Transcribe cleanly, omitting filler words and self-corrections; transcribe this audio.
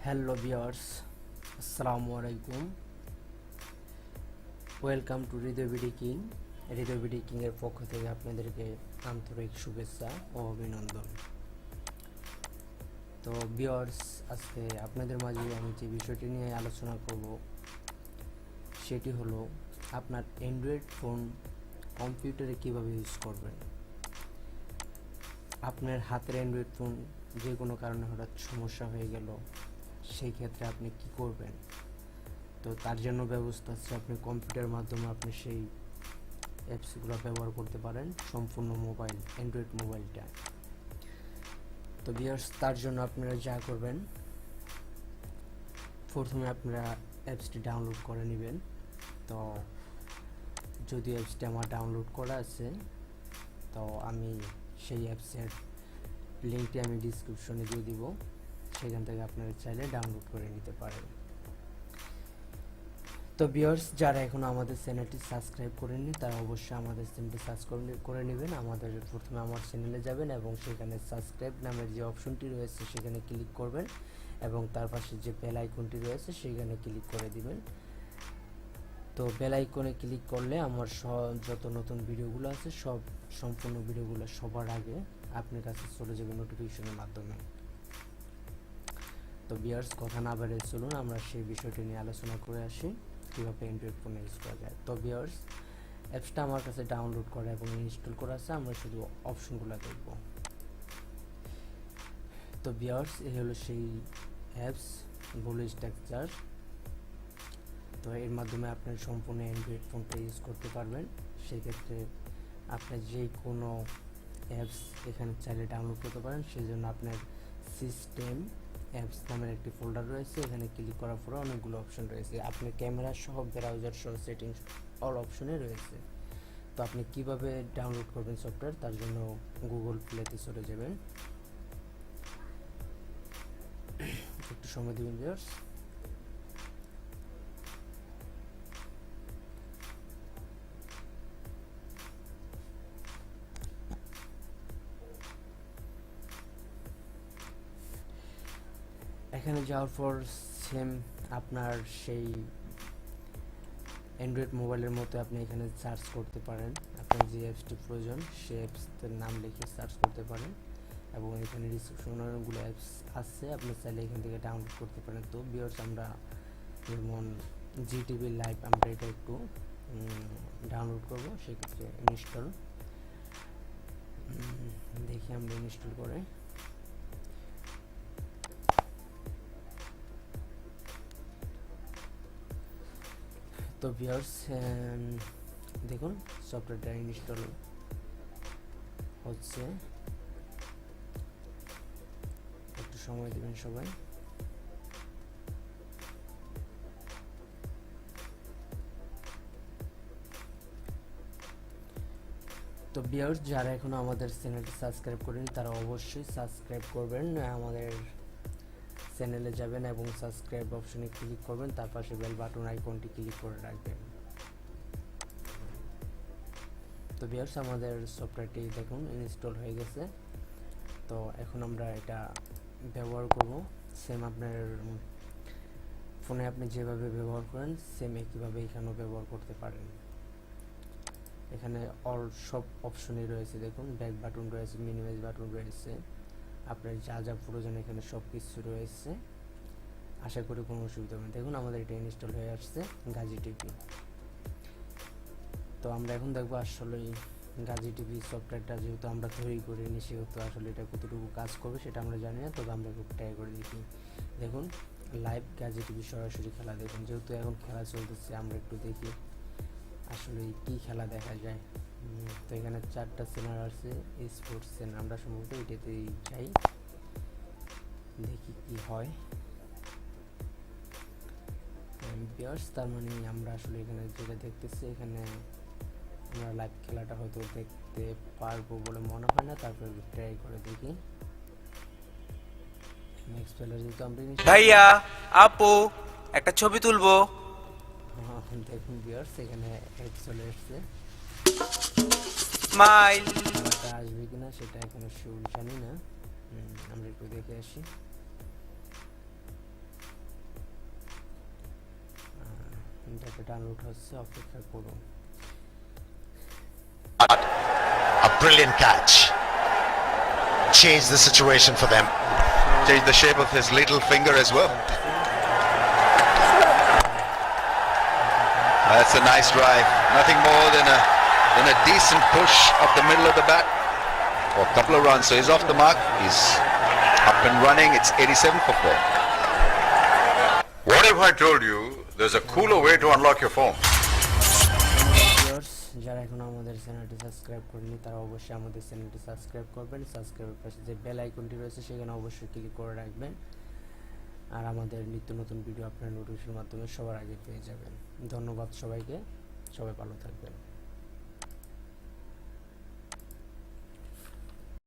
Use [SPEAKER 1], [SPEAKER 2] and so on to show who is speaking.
[SPEAKER 1] Hello viewers, আসসালামু আলাইকুম। Welcome to হৃদয়বীডিকিং। হৃদয়বীডিকিং এর পক্ষ থেকে আপনাদেরকে আন্তরিক শুভেচ্ছা ও অভিনন্দন। তো ভিউয়ার্স, আজকে আপনাদের মাঝে আমি যে বিষয়টি নিয়ে আলোচনা করব সেটি হলো আপনার অ্যান্ড্রয়েড ফোন কম্পিউটারে কিভাবে ইউজ করবেন। আপনার হাতের অ্যান্ড্রয়েড ফোন যে কোনো কারণে হঠাৎ সমস্যা হয়ে গেল, সেই ক্ষেত্রে আপনি কি করবেন। তো তার জন্য ব্যবস্থা আছে, আপনি কম্পিউটারের মাধ্যমে আপনি সেই অ্যাপসগুলো ব্যবহার করতে পারেন সম্পূর্ণ মোবাইল অ্যান্ড্রয়েড মোবাইলটা। তো ভিউয়ার্স, তার জন্য আপনারা যা করবেন, প্রথমে আপনারা অ্যাপসটি ডাউনলোড করে নেবেন। তো যদি অ্যাপসটি আমার ডাউনলোড করা আছে, তো আমি সেই অ্যাপসের লিঙ্কটি আমি ডিসক্রিপশনে দিয়ে দিব, সেখান থেকে আপনারা চাইলে ডাউনলোড করে নিতে পারেন। তো ভিউয়ার্স, যারা এখনো আমাদের চ্যানেলটি সাবস্ক্রাইব করেননি তারা অবশ্যই আমাদের চ্যানেলটি সাবস্ক্রাইব করে নেবেন। প্রথমে আমার চ্যানেলে যাবেন এবং সেখানে সাবস্ক্রাইব নামের যে অপশনটি রয়েছে সেখানে ক্লিক করবেন এবং তার পাশে যে বেল আইকনটি রয়েছে সেখানে ক্লিক করে দিবেন। তো বেল আইকনে ক্লিক করলে আমার যত নতুন ভিডিওগুলো আছে সব সম্পূর্ণ ভিডিওগুলো সবার আগে আপনার কাছে চলে যাবে নোটিফিকেশনের মাধ্যমে। তো ভিউয়ার্স, কথা না বাড়িয়ে চলুন আমরা সেই বিষয়টি নিয়ে আলোচনা করে আসি, কীভাবে অ্যান্ড্রয়েড ফোনে ইউজ করা যায়। তো ভিউয়ার্স, অ্যাপসটা আমার কাছে ডাউনলোড করা এবং ইনস্টল করা আছে, আমরা শুধু অপশনগুলো দেখব। তো ভিউয়ার্স, এই হলো সেই অ্যাপস ভুল স্ট্রাকচার। তো এর মাধ্যমে আপনার সম্পূর্ণ অ্যান্ড্রয়েড ফোনটা ইউজ করতে পারবেন। সেক্ষেত্রে আপনি যে কোনো অ্যাপস এখানে চাইলে ডাউনলোড করতে পারেন। সেই জন্য আপনার সিস্টেম অ্যাপস নামের একটি ফোল্ডার রয়েছে, এখানে ক্লিক করার পরে অনেকগুলো অপশন রয়েছে। আপনার ক্যামেরা সহ ব্রাউজার সহ সেটিংস অল অপশনে রয়েছে। তো আপনি কিভাবে ডাউনলোড করবেন সফটওয়্যার, তার জন্য গুগল প্লেতে চলে যাবেন। একটু সময় দেবেন ভিউয়ার্স। এখানে যাওয়ার পর সেম আপনার সেই অ্যান্ড্রয়েড মোবাইলের মতো আপনি এখানে সার্চ করতে পারেন। আপনার যে অ্যাপসটি প্রয়োজন সেই অ্যাপসটার নাম লিখে সার্চ করতে পারেন এবং এখানে ডিসক্রিপশনে অনেকগুলো অ্যাপস আছে, আপনি চাইলে এখান থেকে ডাউনলোড করতে পারেন। তো ভিউয়ার্স, আমরা যেমন জিটিভি লাইভ আমরা এটা একটু ডাউনলোড করব, সেক্ষেত্রে ইনস্টল দেখি আমরা ইনস্টল করে। তো ভিউয়ার্স, দেখুন সফটওয়্যারটা ইনস্টল হচ্ছে, একটু সময় দেবেন সবাই। তো ভিউয়ার্স, যারা এখনো আমাদের চ্যানেলটি সাবস্ক্রাইব করেনি তারা অবশ্যই সাবস্ক্রাইব করবেন। আমাদের চ্যানেলে যাবেন এবং সাবস্ক্রাইব অপশনে ক্লিক করবেন, তার পাশে বেল বাটন আইকনটি ক্লিক করে রাখবেন। তো ভিউয়ার্স, আমাদের সফটওয়্যারটি দেখুন ইনস্টল হয়ে গেছে। তো এখন আমরা এটা ব্যবহার করব। সেম আপনার ফোনে আপনি যেভাবে ব্যবহার করেন সেম একইভাবে এখানেও ব্যবহার করতে পারেন। এখানে অল সব অপশনই রয়েছে, দেখুন ব্যাক বাটন রয়েছে, মিনিমাইজ বাটন রয়েছে, আপনার যা যা প্রয়োজন এখানে সব কিছু রয়েছে। আশা করি কোনো অসুবিধা হবে না। দেখুন আমাদের এটা ইনস্টল হয়ে আসছে গাজী টিভি। তো আমরা এখন দেখবো আসলে গাজী টিভি সফটওয়্যারটা যেহেতু আমরা তৈরি করিনি, সেহেতু আসলে এটা কতটুকু কাজ করবে সেটা আমরা জানি না, তবে আমরা একটু ট্রাই করে দেখি। দেখুন লাইভ গাজী টিভি সরাসরি খেলা দেখুন, যেহেতু এখন খেলা চলতেছে আমরা একটু দেখি আসলে কি খেলা দেখা যায়। তো এখানে 4টা চ্যানেল আছে, স্পোর্টস চ্যানেল, আমরা সম্ভবত এটাতেই যাই, দেখি কি হয়। ভিউয়ার্স, তার মানে আমরা আসলে এখানে যেটা দেখতেছি, এখানে আমরা লাইভ খেলাটা হয়তো দেখতে পারবো বলে মনে হয় না, তারপরে ট্রাই করে দেখি। নেক্সট প্লেয়ার যেহেতু আমরা
[SPEAKER 2] ভাইয়া আপু একটা ছবি তুলবো।
[SPEAKER 1] দেখুন ভিউয়ার্স, এখানে অ্যাড চলে এসেছে,
[SPEAKER 2] স্মাইল।
[SPEAKER 1] এটা আসবে কিনা সেটা এখনো শিওর জানি না, আমরা একটু দেখে আসি। ডাটা ডাউনলোড হচ্ছে, অপেক্ষা করুন।
[SPEAKER 3] A brilliant catch. Changed the situation for them.
[SPEAKER 4] Changed the shape of his little finger as well. That's a nice drive. Nothing more than a decent push up the middle of the bat for a couple of runs. So he's off the mark. He's up and running. It's 87 for 4.
[SPEAKER 5] What if I told you there's a cooler way to unlock your phone?
[SPEAKER 1] যারা এখন আমাদের চ্যানেলটি subscribe করেনি তারা অবশ্যই আমাদের চ্যানেলটি subscribe করবেন। সাবস্ক্রাইবের পাশে যে বেল আইকনটি রয়েছে সেখানে অবশ্যই ক্লিক করে রাখবেন, আর আমাদের নিত্য নতুন ভিডিও আপনার নোটিফিকেশনের মাধ্যমে সবার আগে পেয়ে যাবেন। ধন্যবাদ সবাইকে, সবাই ভালো থাকবেন।